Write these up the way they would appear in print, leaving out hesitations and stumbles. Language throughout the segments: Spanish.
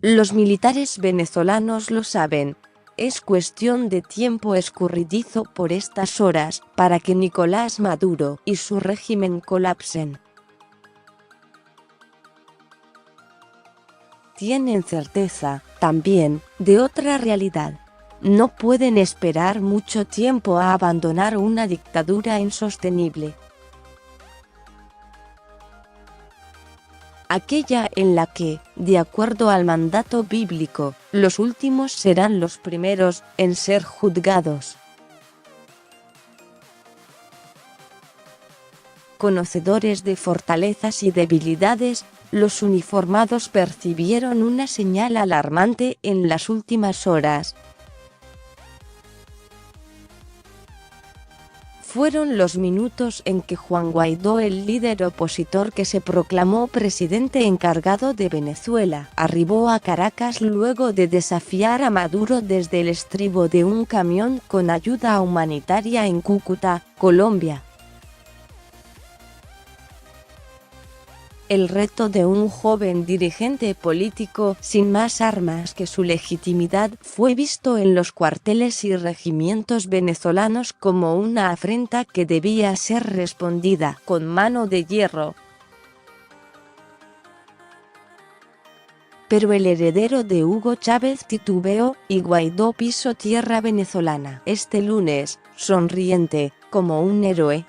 Los militares venezolanos lo saben. Es cuestión de tiempo escurridizo por estas horas para que Nicolás Maduro y su régimen colapsen. Tienen certeza, también, de otra realidad. No pueden esperar mucho tiempo a abandonar una dictadura insostenible. Aquella en la que, de acuerdo al mandato bíblico, los últimos serán los primeros en ser juzgados. Conocedores de fortalezas y debilidades, los uniformados percibieron una señal alarmante en las últimas horas. Fueron los minutos en que Juan Guaidó, el líder opositor que se proclamó presidente encargado de Venezuela, arribó a Caracas luego de desafiar a Maduro desde el estribo de un camión con ayuda humanitaria en Cúcuta, Colombia. El reto de un joven dirigente político sin más armas que su legitimidad fue visto en los cuarteles y regimientos venezolanos como una afrenta que debía ser respondida con mano de hierro. Pero el heredero de Hugo Chávez titubeó y Guaidó pisó tierra venezolana este lunes, sonriente, como un héroe.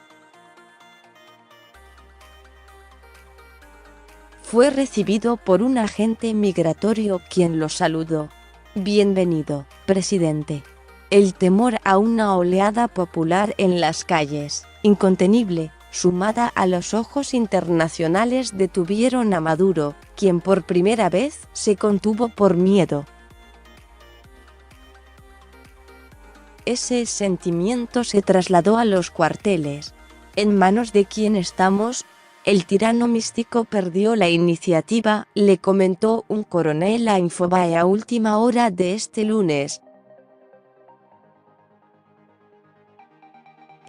Fue recibido por un agente migratorio quien lo saludó. Bienvenido, presidente. El temor a una oleada popular en las calles, incontenible, sumada a los ojos internacionales, detuvieron a Maduro, quien por primera vez se contuvo por miedo. Ese sentimiento se trasladó a los cuarteles. ¿En manos de quién estamos? El tirano místico perdió la iniciativa, le comentó un coronel a Infobae a última hora de este lunes.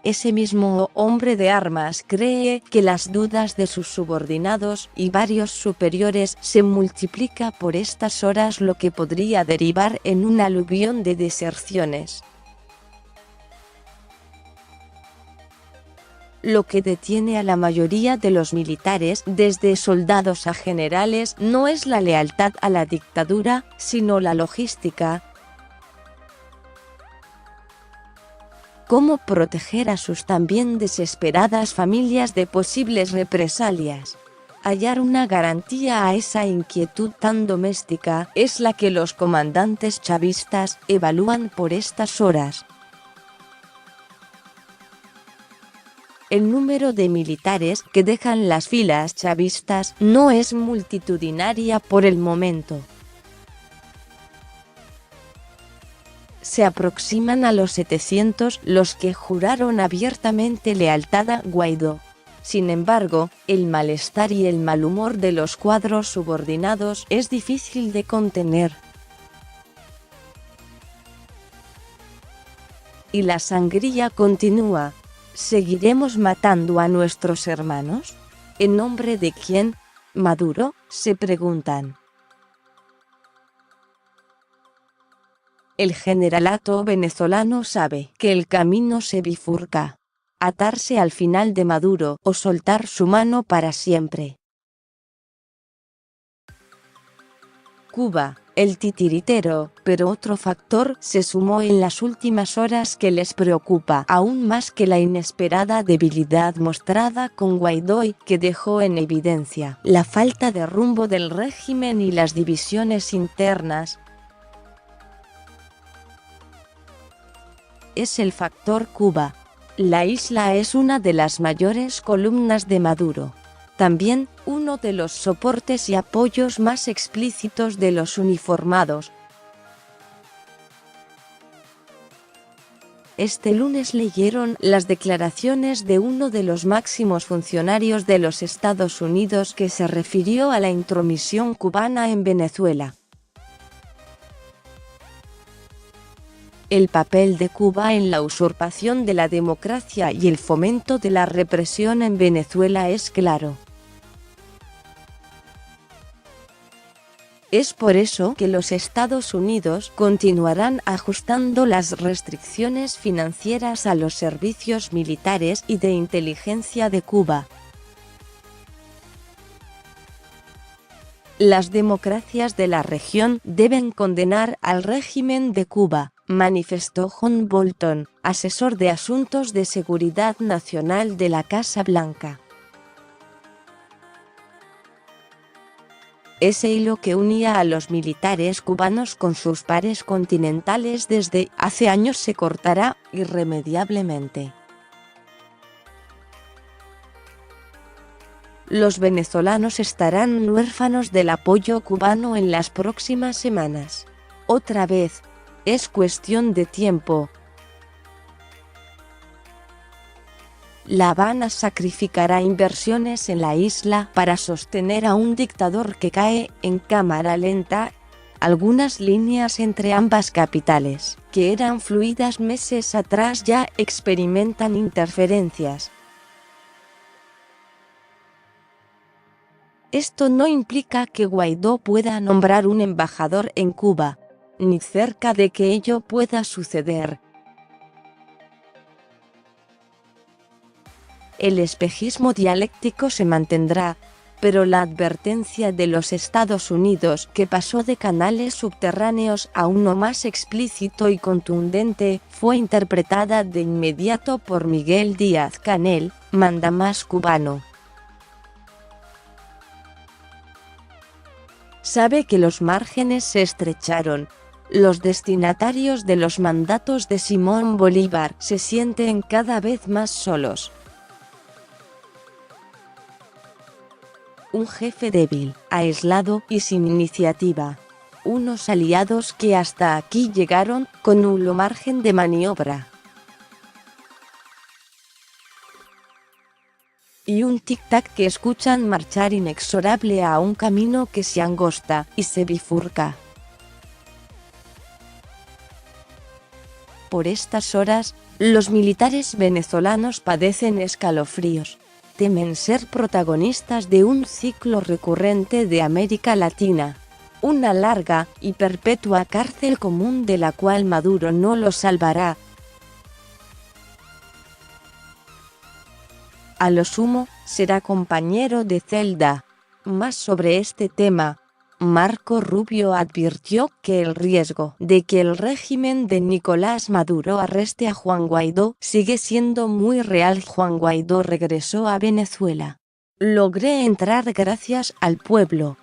Ese mismo hombre de armas cree que las dudas de sus subordinados y varios superiores se multiplica por estas horas, lo que podría derivar en un aluvión de deserciones. Lo que detiene a la mayoría de los militares, desde soldados a generales, no es la lealtad a la dictadura, sino la logística. ¿Cómo proteger a sus también desesperadas familias de posibles represalias? Hallar una garantía a esa inquietud tan doméstica es la que los comandantes chavistas evalúan por estas horas. El número de militares que dejan las filas chavistas no es multitudinaria por el momento. Se aproximan a los 700 los que juraron abiertamente lealtad a Guaidó. Sin embargo, el malestar y el mal humor de los cuadros subordinados es difícil de contener. Y la sangría continúa. ¿Seguiremos matando a nuestros hermanos? ¿En nombre de quién? ¿Maduro?, se preguntan. El generalato venezolano sabe que el camino se bifurca. Atarse al final de Maduro o soltar su mano para siempre. Cuba, el titiritero, pero otro factor se sumó en las últimas horas que les preocupa aún más que la inesperada debilidad mostrada con Guaidó y que dejó en evidencia la falta de rumbo del régimen y las divisiones internas. Es el factor Cuba. La isla es una de las mayores columnas de Maduro. También, uno de los soportes y apoyos más explícitos de los uniformados. Este lunes leyeron las declaraciones de uno de los máximos funcionarios de los Estados Unidos que se refirió a la intromisión cubana en Venezuela. El papel de Cuba en la usurpación de la democracia y el fomento de la represión en Venezuela es claro. Es por eso que los Estados Unidos continuarán ajustando las restricciones financieras a los servicios militares y de inteligencia de Cuba. Las democracias de la región deben condenar al régimen de Cuba, manifestó John Bolton, asesor de Asuntos de Seguridad Nacional de la Casa Blanca. Ese hilo que unía a los militares cubanos con sus pares continentales desde hace años se cortará irremediablemente. Los venezolanos estarán huérfanos del apoyo cubano en las próximas semanas. Otra vez, es cuestión de tiempo. La Habana sacrificará inversiones en la isla para sostener a un dictador que cae en cámara lenta. Algunas líneas entre ambas capitales, que eran fluidas meses atrás, ya experimentan interferencias. Esto no implica que Guaidó pueda nombrar un embajador en Cuba, ni cerca de que ello pueda suceder. El espejismo dialéctico se mantendrá, pero la advertencia de los Estados Unidos, que pasó de canales subterráneos a uno más explícito y contundente, fue interpretada de inmediato por Miguel Díaz-Canel, mandamás cubano. Sabe que los márgenes se estrecharon. Los destinatarios de los mandatos de Simón Bolívar se sienten cada vez más solos. Un jefe débil, aislado y sin iniciativa. Unos aliados que hasta aquí llegaron con nulo margen de maniobra. Y un tic-tac que escuchan marchar inexorable a un camino que se angosta y se bifurca. Por estas horas, los militares venezolanos padecen escalofríos. Temen ser protagonistas de un ciclo recurrente de América Latina. Una larga y perpetua cárcel común de la cual Maduro no los salvará. A lo sumo, será compañero de celda. Más sobre este tema, Marco Rubio advirtió que el riesgo de que el régimen de Nicolás Maduro arreste a Juan Guaidó sigue siendo muy real. Juan Guaidó regresó a Venezuela. Logré entrar gracias al pueblo.